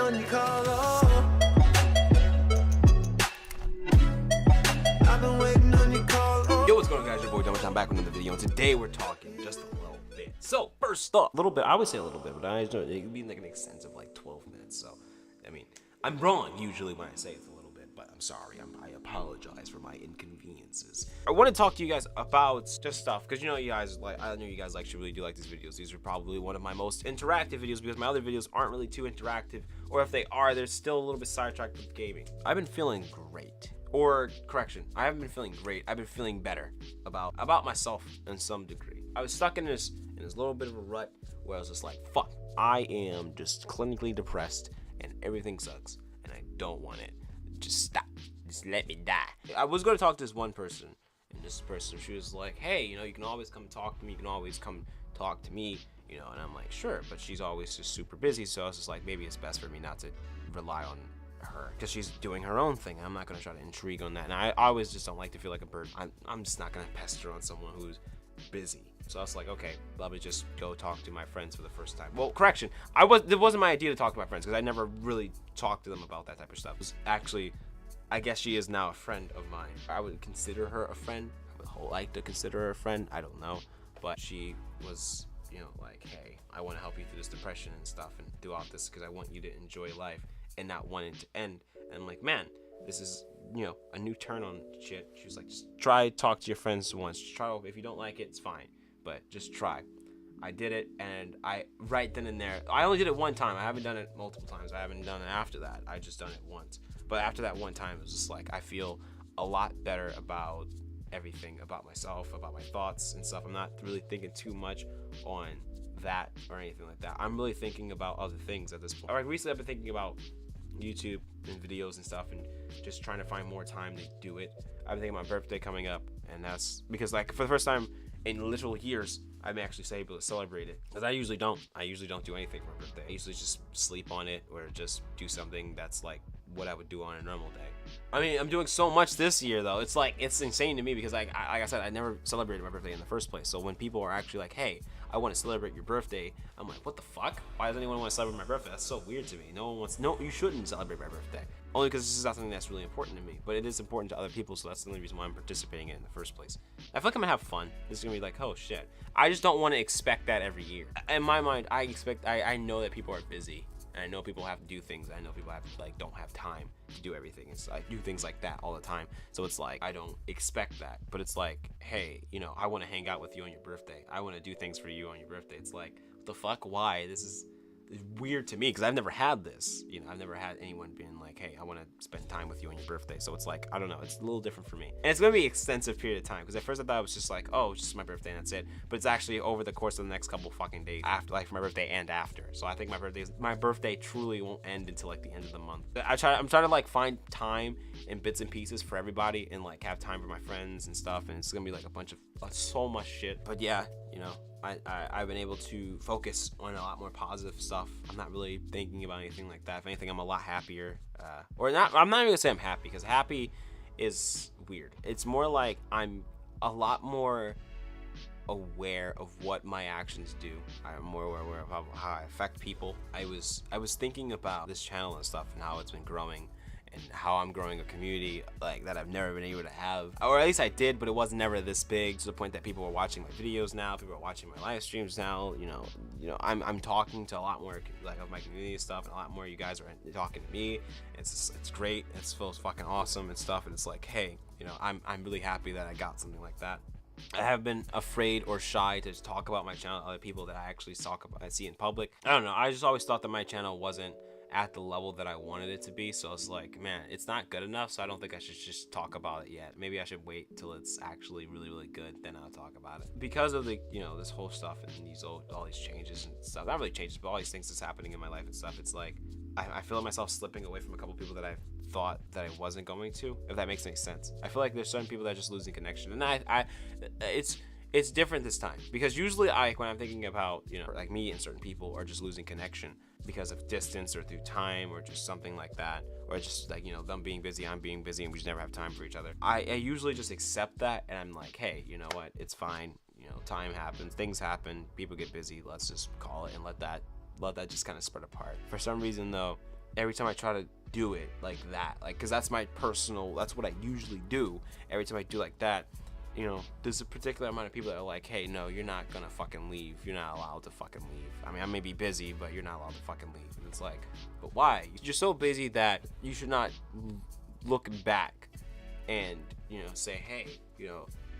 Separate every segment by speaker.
Speaker 1: on your call, oh. I've been waiting on your call, oh.
Speaker 2: Yo, what's going on, guys? Your boy Dumb. I'm back with another video, and today we're talking just a little bit. So, first up, a little bit. I would say a little bit, but I don't. It could be like an extensive, like 12 minutes. So, I mean, I'm wrong usually when I say it's a little bit, but I'm sorry. I apologize for my inconveniences. I want to talk to you guys about just stuff because you know you guys like. I know you guys actually really do like these videos. These are probably one of my most interactive videos because my other videos aren't really too interactive, or if they are, they're still a little bit sidetracked with gaming. I've been feeling great. Or correction, I haven't been feeling great. I've been feeling better about myself in some degree. I was stuck in this little bit of a rut where I was just like, fuck, I am just clinically depressed and everything sucks and I don't want it. Just stop. Just let me die. I was going to talk to this one person, and this person, she was like, hey, you know, you can always come talk to me. You can always come talk to me, you know, and I'm like, sure, but she's always just super busy. So I was just like, maybe it's best for me not to rely on her because she's doing her own thing. I'm not going to try to intrigue on that, and I always just don't like to feel like a bird. I'm just not going to pester on someone who's busy. So I was like, okay, let me just go talk to my friends for the first time. Well, correction, it wasn't my idea to talk to my friends because I never really talked to them about that type of stuff. It was actually, I guess she is now a friend of mine. I would consider her a friend. I would like to consider her a friend. I don't know, but she was, you know, like, hey, I want to help you through this depression and stuff and do all this because I want you to enjoy life and not wanting to end. And I'm like, man, this is, you know, a new turn on shit. She was like, just try talk to your friends once. Just try. If you don't like it, it's fine, but just try. I did it, and I right then and there. I only did it one time. I haven't done it multiple times. I haven't done it after that. I just done it once. But after that one time, it was just like I feel a lot better about everything, about myself, about my thoughts and stuff. I'm not really thinking too much on that or anything like that. I'm really thinking about other things at this point. Like recently, I've been thinking about YouTube and videos and stuff and just trying to find more time to do it. I've been thinking about my birthday coming up, and that's because like for the first time in literal years I'm actually able to celebrate it, because I usually don't do anything for my birthday. I usually just sleep on it or just do something that's like what I would do on a normal day. I mean, I'm doing so much this year though. It's like, it's insane to me because like I said, I never celebrated my birthday in the first place. So when people are actually like, hey, I want to celebrate your birthday, I'm like, what the fuck? Why does anyone want to celebrate my birthday? That's so weird to me. No, you shouldn't celebrate my birthday. Only because this is not something that's really important to me, but it is important to other people, so that's the only reason why I'm participating in it in the first place. I feel like I'm gonna have fun. This is gonna be like, oh shit. I just don't want to expect that every year. In my mind, I know that people are busy. And I know people have to do things. I know people have like don't have time to do everything. It's like do things like that all the time. So it's like I don't expect that. But it's like, hey, you know, I want to hang out with you on your birthday. I want to do things for you on your birthday. It's like, what the fuck? Why? This is weird to me because I've never had this. You know, I've never had anyone being like, hey, I want to spend time with you on your birthday. So it's like, I don't know, it's a little different for me, and it's gonna be an extensive period of time because at first I thought it was just like, oh, it's just my birthday and that's it, but it's actually over the course of the next couple fucking days after, like for my birthday and after. So I think my birthday truly won't end until like the end of the month. I'm trying to like find time in bits and pieces for everybody and like have time for my friends and stuff, and it's gonna be like a bunch of so much shit. But yeah, you know, I've been able to focus on a lot more positive stuff. I'm not really thinking about anything like that. If anything, I'm a lot happier. Or not. I'm not even gonna say I'm happy because happy is weird. It's more like I'm a lot more aware of what my actions do. I'm more aware of how I affect people. I was thinking about this channel and stuff and how it's been growing, and how I'm growing a community like that I've never been able to have, or at least I did, but it was never this big to the point that people are watching my videos now, people are watching my live streams now. You know, I'm talking to a lot more like of my community and stuff, and a lot more of you guys are talking to me. It's great. It feels fucking awesome and stuff, and it's like, hey, you know, I'm really happy that I got something like that. I have been afraid or shy to talk about my channel to other people that I actually I see in public. I don't know. I just always thought that my channel wasn't at the level that I wanted it to be, so it's like, man, it's not good enough, so I don't think I should just talk about it yet. Maybe I should wait till it's actually really, really good, then I'll talk about it. Because of the, you know, this whole stuff and all these changes and stuff, not really changes, but all these things that's happening in my life and stuff, it's like I feel myself slipping away from a couple people that I thought that I wasn't going to, if that makes any sense. I feel like there's certain people that are just losing connection, and it's different this time, because usually when I'm thinking about, you know, like me and certain people are just losing connection because of distance or through time or just something like that, or just like, you know, them being busy, I'm being busy, and we just never have time for each other. I usually just accept that, and I'm like, hey, you know what, it's fine, you know, time happens, things happen, people get busy, let's just call it and let that just kind of spread apart. For some reason though, every time I try to do it like that, like, because that's that's what I usually do. Every time I do like that, there's a particular amount of people that are like, hey, no, you're not gonna fucking leave. You're not allowed to fucking leave. I mean, I may be busy, but you're not allowed to fucking leave. And it's like, but why? You're so busy that you should not look back and, say, hey,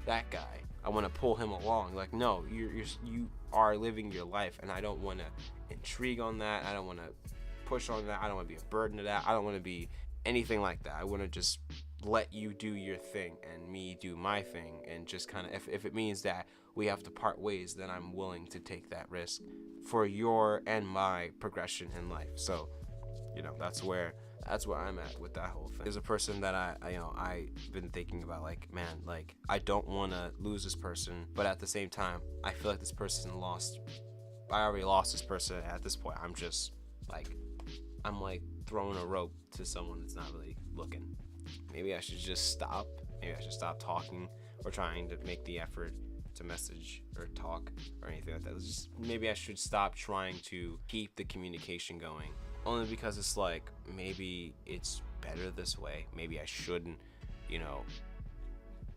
Speaker 2: that guy, I want to pull him along. Like, no, you are living your life, and I don't want to intrigue on that. I don't want to push on that. I don't want to be a burden to that. I don't want to be anything like that. I want to just let you do your thing and me do my thing, and just kind of, if it means that we have to part ways, then I'm willing to take that risk for your and my progression in life. So, that's where I'm at with that whole thing. There's a person that I've been thinking about, like, man, like, I don't want to lose this person, but at the same time, I feel like this person I already lost this person. At this point, I'm just like, I'm like throwing a rope to someone that's not really looking. Maybe I should just stop. Maybe I should stop talking or trying to make the effort to message or talk or anything like that. Maybe I should stop trying to keep the communication going. Only because it's like, maybe it's better this way. Maybe I shouldn't,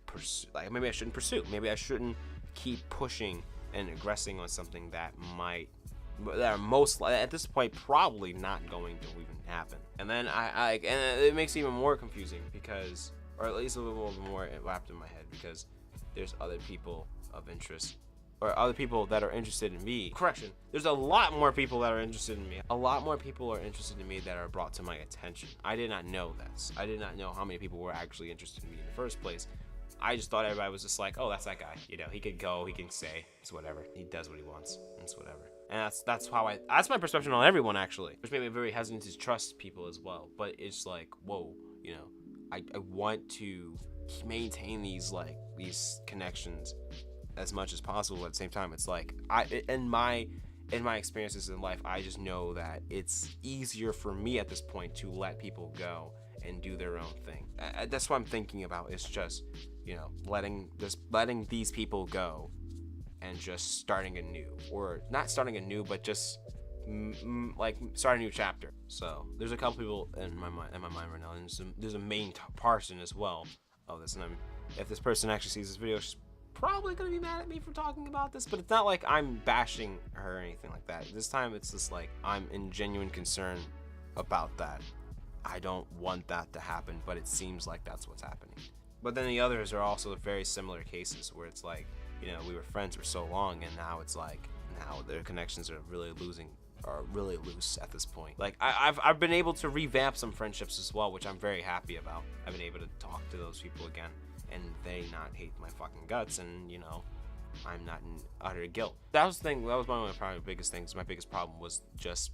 Speaker 2: pursue. Like, maybe I shouldn't pursue. Maybe I shouldn't keep pushing and aggressing on something that are most, at this point, probably not going to even happen. And then and it makes it even more confusing because, or at least a little bit more wrapped in my head, because there's other people of interest, or other people that are interested in me. Correction, there's a lot more people that are interested in me. A lot more people are interested in me that are brought to my attention. I did not know this. I did not know how many people were actually interested in me in the first place. I just thought everybody was just like, oh, that's that guy. He could go, he can say, it's whatever. He does what he wants. It's whatever. And that's my perception on everyone, actually, which made me very hesitant to trust people as well. But it's like, whoa, I want to maintain these connections as much as possible. At the same time, it's like, in my experiences in life, I just know that it's easier for me at this point to let people go and do their own thing. That's what I'm thinking about. It's just, letting these people go and just starting anew, or not starting anew, but just like start a new chapter. So there's a couple people in my mind right now, and there's a main person as well of this. And if this person actually sees this video, she's probably gonna be mad at me for talking about this, but it's not like I'm bashing her or anything like that. This time it's just like, I'm in genuine concern about that. I don't want that to happen, but it seems like that's what's happening. But then the others are also very similar cases where it's like, we were friends for so long, and now it's like, now their connections are really loose at this point. Like, I've been able to revamp some friendships as well, which I'm very happy about. I've been able to talk to those people again, and they not hate my fucking guts, and I'm not in utter guilt. That was one of my probably biggest things. My biggest problem was just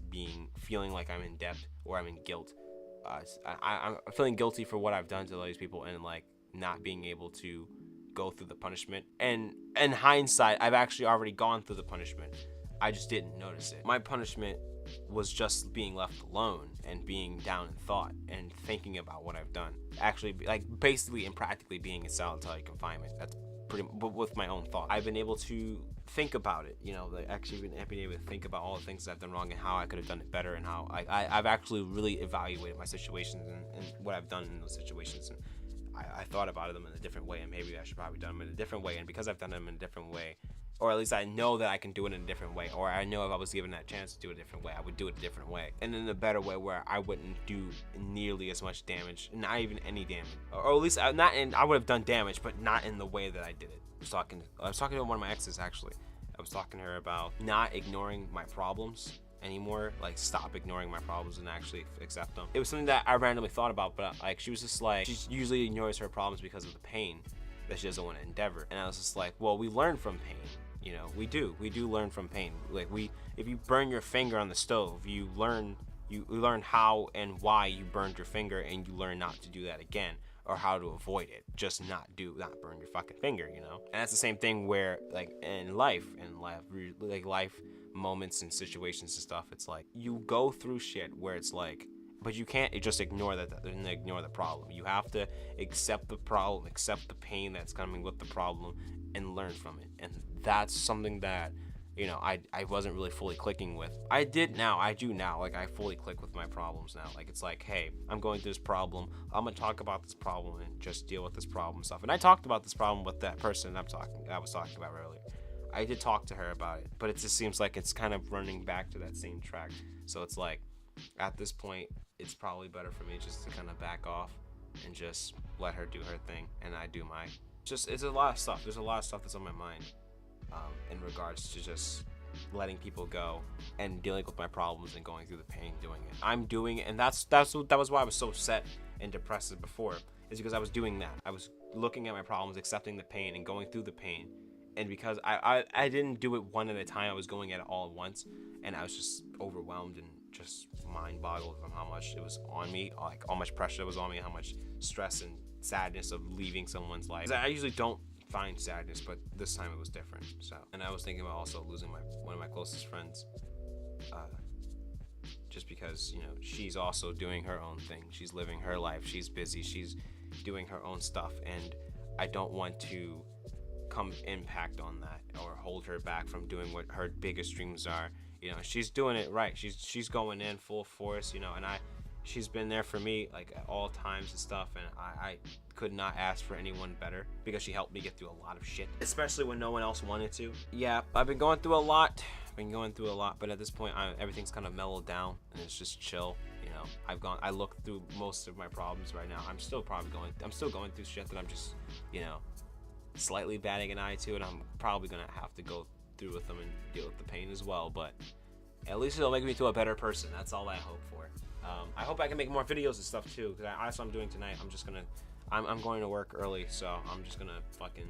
Speaker 2: feeling like I'm in debt or I'm in guilt. I'm feeling guilty for what I've done to these people, and like not being able to go through the punishment. And in hindsight, I've actually already gone through the punishment. I just didn't notice it. My punishment was just being left alone and being down in thought and thinking about what I've done. Actually, like, basically and practically being in solitary confinement. That's pretty, but with my own thought. I've been able to think about it, actually been able to think about all the things that I've done wrong and how I could have done it better, and how I've actually really evaluated my situations and what I've done in those situations. And I thought about them in a different way, and maybe I should probably done them in a different way. And because I've done them in a different way, or at least I know that I can do it in a different way, or I know if I was given that chance to do it a different way, I would do it a different way, and in a better way where I wouldn't do nearly as much damage, not even any damage, or at least I would have done damage, but not in the way that I did it. I was talking to one of my exes, actually. I was talking to her about not ignoring my problems anymore, like stop ignoring my problems and actually accept them. It was something that I randomly thought about, but like, she was just like, she usually ignores her problems because of the pain that she doesn't want to endeavor. And I was just like, well, we learn from pain. We do learn from pain. Like, if you burn your finger on the stove, you learn how and why you burned your finger, and you learn not to do that again, or how to avoid it. Just not burn your fucking finger, And that's the same thing where, like, in life, like life moments and situations and stuff, it's like, you go through shit where it's like, but you can't just ignore that and ignore the problem. You have to accept the problem, accept the pain that's coming with the problem, and learn from it. And that's something that you know, I wasn't really fully clicking with. I do now, like I fully click with my problems now. Like it's like, hey, I'm going through this problem, I'm gonna talk about this problem and just deal with this problem stuff. And I talked about this problem with that person I was talking about earlier. I did talk to her about it, but it just seems like it's kind of running back to that same track. So it's like, at this point, it's probably better for me just to kind of back off and just let her do her thing and I do mine. Just, it's a lot of stuff. There's a lot of stuff that's on my mind in regards to just letting people go and dealing with my problems and going through the pain doing it. I'm doing it, and that was why I was so set and depressed before, is because I was doing that. I was looking at my problems, accepting the pain, and going through the pain. And because I didn't do it one at a time, I was going at it all at once, and I was just overwhelmed and just mind boggled from how much it was on me, like how much pressure was on me, how much stress and sadness of leaving someone's life. I usually don't find sadness, but this time it was different. So, and I was thinking about also losing one of my closest friends, just because, you know, she's also doing her own thing. She's living her life. She's busy. She's doing her own stuff, and I don't want to come impact on that or hold her back from doing what her biggest dreams are. You know, she's doing it right. She's going in full force, you know, and she's been there for me like at all times and stuff, and I could not ask for anyone better because she helped me get through a lot of shit, especially when no one else wanted to. Yeah, I've been going through a lot, but at this point everything's kind of mellowed down and it's just chill. You know, I look through most of my problems right now. I'm still going through shit that I'm just, you know, slightly batting an eye to, and I'm probably gonna have to go through with them and deal with the pain as well, but at least it'll make me to a better person. That's all I hope for. I hope I can make more videos and stuff too, because that's what I'm doing tonight. I'm going to work early, so I'm just gonna fucking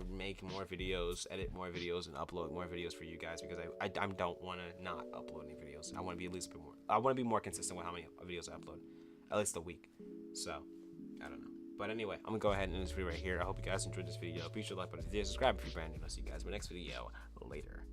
Speaker 2: make more videos, edit more videos, and upload more videos for you guys, because I don't want to not upload any videos. I want to be at least a bit more. I want to be more consistent with how many videos I upload, at least a week. So I don't know. But anyway, I'm gonna go ahead and end this video right here. I hope you guys enjoyed this video. Be sure to like button, subscribe if you're brand new. I'll see you guys in my next video later.